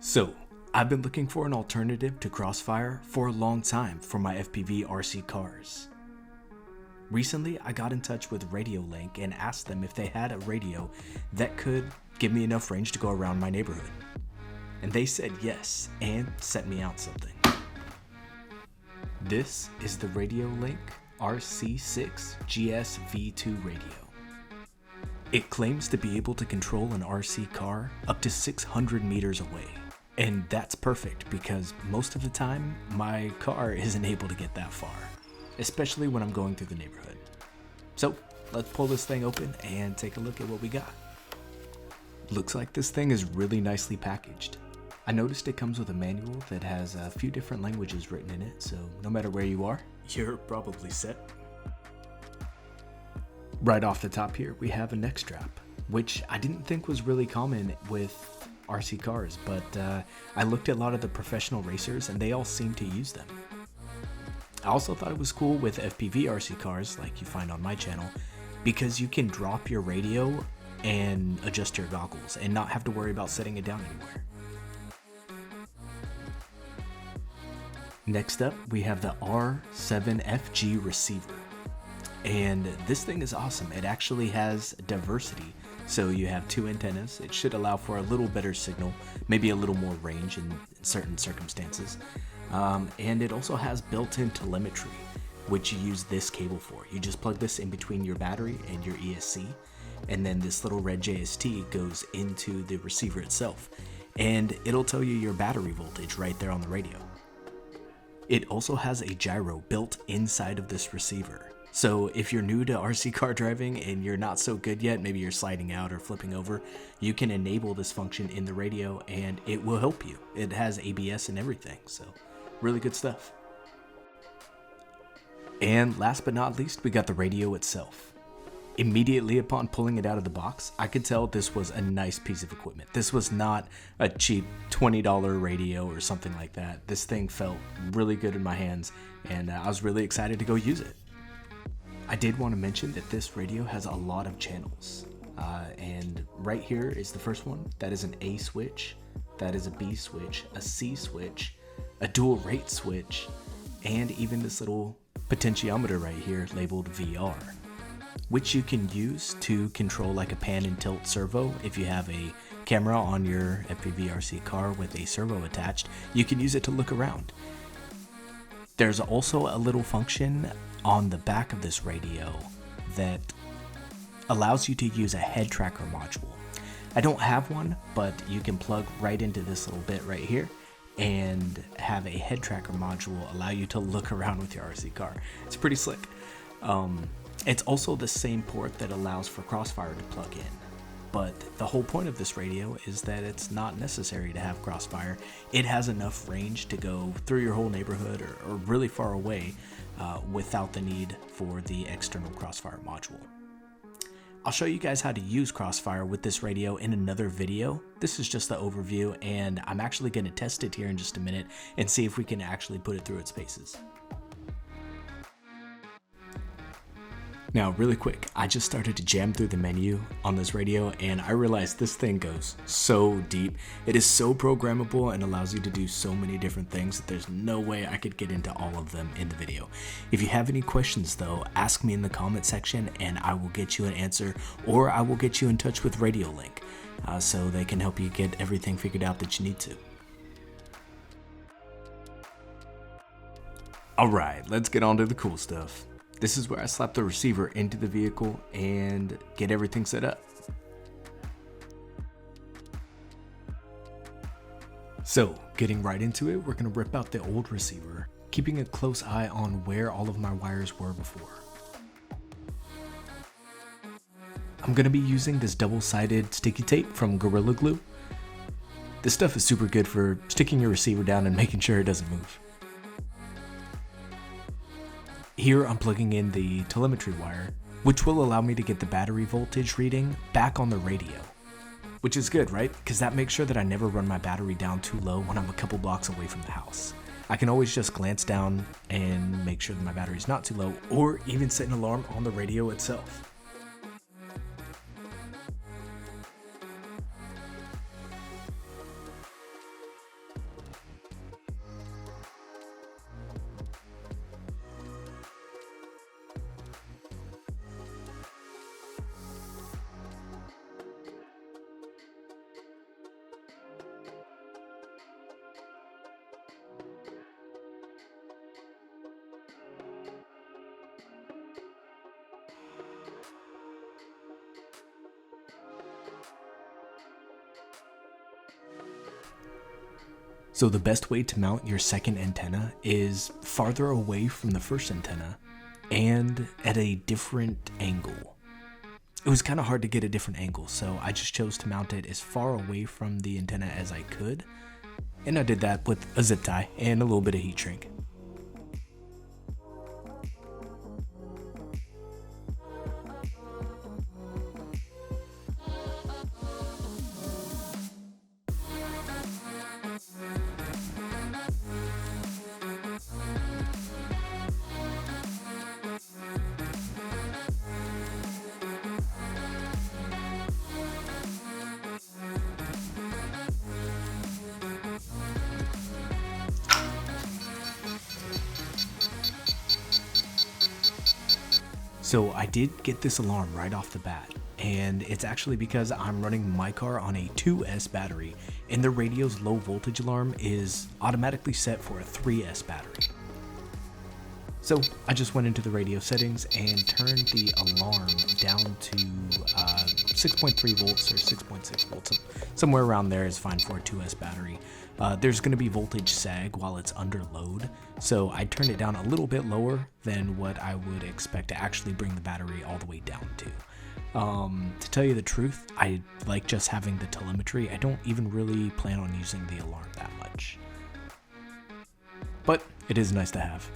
So, I've been looking for an alternative to Crossfire for a long time for my FPV RC cars. Recently, I got in touch with RadioLink and asked them if they had a radio that could give me enough range to go around my neighborhood. And they said yes, and sent me out something. This is the RadioLink RC6GS V2 radio. It claims to be able to control an RC car up to 600 meters away. And that's perfect because most of the time, my car isn't able to get that far, especially when I'm going through the neighborhood. So let's pull this thing open and take a look at what we got. Looks like this thing is really nicely packaged. I noticed it comes with a manual that has a few different languages written in it, so no matter where you are, you're probably set. Right off the top here, we have a neck strap, which I didn't think was really common with RC cars, but I looked at a lot of the professional racers and they all seem to use them. I also thought it was cool with FPV RC cars like you find on my channel because you can drop your radio and adjust your goggles and not have to worry about setting it down anywhere. Next up, we have the R7FG receiver. And this thing is awesome. It actually has diversity. So you have two antennas. It should allow for a little better signal, maybe a little more range in certain circumstances. And it also has built-in telemetry, which you use this cable for. You just plug this in between your battery and your ESC, and then this little red JST goes into the receiver itself, and it'll tell you your battery voltage right there on the radio. It also has a gyro built inside of this receiver. So if you're new to RC car driving and you're not so good yet, maybe you're sliding out or flipping over, you can enable this function in the radio and it will help you. It has ABS and everything, so really good stuff. And last but not least, we got the radio itself. Immediately upon pulling it out of the box, I could tell this was a nice piece of equipment. This was not a cheap $20 radio or something like that. This thing felt really good in my hands and I was really excited to go use it. I did want to mention that this radio has a lot of channels. And right here is the first one. That is an A switch, that is a B switch, a C switch, a dual rate switch, and even this little potentiometer right here labeled VR, which you can use to control like a pan and tilt servo. If you have a camera on your FPV RC car with a servo attached, you can use it to look around. There's also a little function on the back of this radio that allows you to use a head tracker module. I don't have one, but you can plug right into this little bit right here and have a head tracker module allow you to look around with your RC car. It's pretty slick. It's also the same port that allows for Crossfire to plug in. But the whole point of this radio is that it's not necessary to have Crossfire. It has enough range to go through your whole neighborhood or really far away without the need for the external Crossfire module. I'll show you guys how to use Crossfire with this radio in another video. This is just the overview, and I'm actually going to test it here in just a minute and see if we can actually put it through its paces. Now, really quick, I just started to jam through the menu on this radio and I realized this thing goes so deep. It is so programmable and allows you to do so many different things that there's no way I could get into all of them in the video. If you have any questions though, ask me in the comment section and I will get you an answer, or I will get you in touch with RadioLink so they can help you get everything figured out that you need to. Alright, let's get on to the cool stuff. This is where I slap the receiver into the vehicle and get everything set up. So, getting right into it, we're going to rip out the old receiver, keeping a close eye on where all of my wires were before. I'm going to be using this double-sided sticky tape from Gorilla Glue. This stuff is super good for sticking your receiver down and making sure it doesn't move. Here I'm plugging in the telemetry wire, which will allow me to get the battery voltage reading back on the radio. Which is good, right? Because that makes sure that I never run my battery down too low when I'm a couple blocks away from the house. I can always just glance down and make sure that my battery's not too low, or even set an alarm on the radio itself. So the best way to mount your second antenna is farther away from the first antenna and at a different angle. It was kind of hard to get a different angle, so I just chose to mount it as far away from the antenna as I could, and I did that with a zip tie and a little bit of heat shrink. So I did get this alarm right off the bat, and it's actually because I'm running my car on a 2S battery, and the radio's low voltage alarm is automatically set for a 3S battery. So I just went into the radio settings and turned the alarm down to 6.3 volts or 6.6 volts. Somewhere around there is fine for a 2S battery. There's going to be voltage sag while it's under load, so I turned it down a little bit lower than what I would expect to actually bring the battery all the way down to. To tell you the truth, I like just having the telemetry. I don't even really plan on using the alarm that much, but it is nice to have.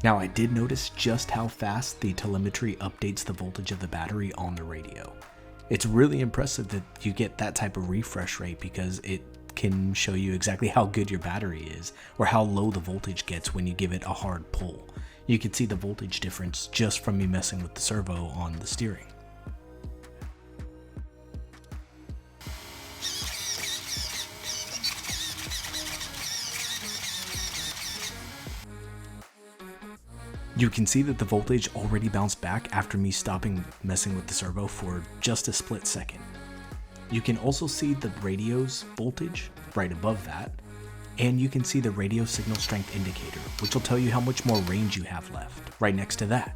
Now, I did notice just how fast the telemetry updates the voltage of the battery on the radio. It's really impressive that you get that type of refresh rate because it can show you exactly how good your battery is or how low the voltage gets when you give it a hard pull. You can see the voltage difference just from me messing with the servo on the steering. You can see that the voltage already bounced back after me stopping messing with the servo for just a split second. You can also see the radio's voltage right above that, and you can see the radio signal strength indicator, which will tell you how much more range you have left, right next to that.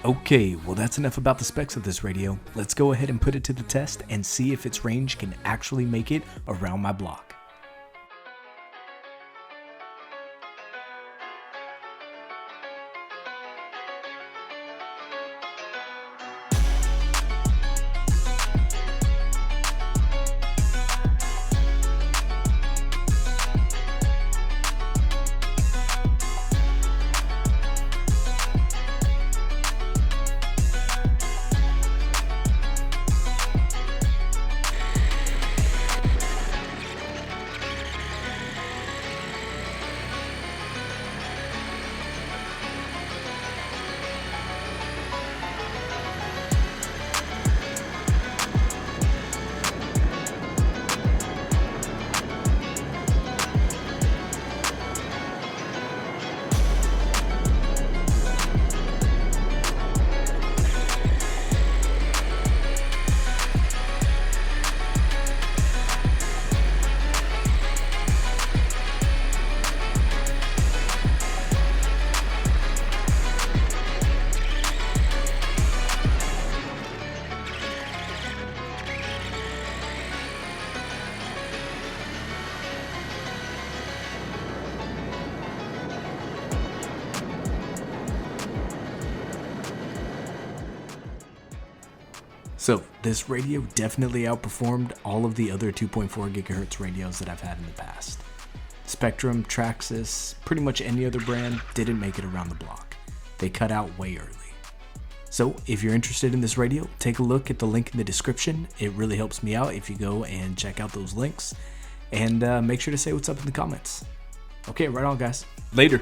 Okay, well that's enough about the specs of this radio. Let's go ahead and put it to the test and see if its range can actually make it around my block. So this radio definitely outperformed all of the other 2.4 gigahertz radios that I've had in the past. Spectrum, Traxxas, pretty much any other brand didn't make it around the block. They cut out way early. So if you're interested in this radio, take a look at the link in the description. It really helps me out if you go and check out those links. And make sure to say what's up in the comments. Okay, right on guys. Later.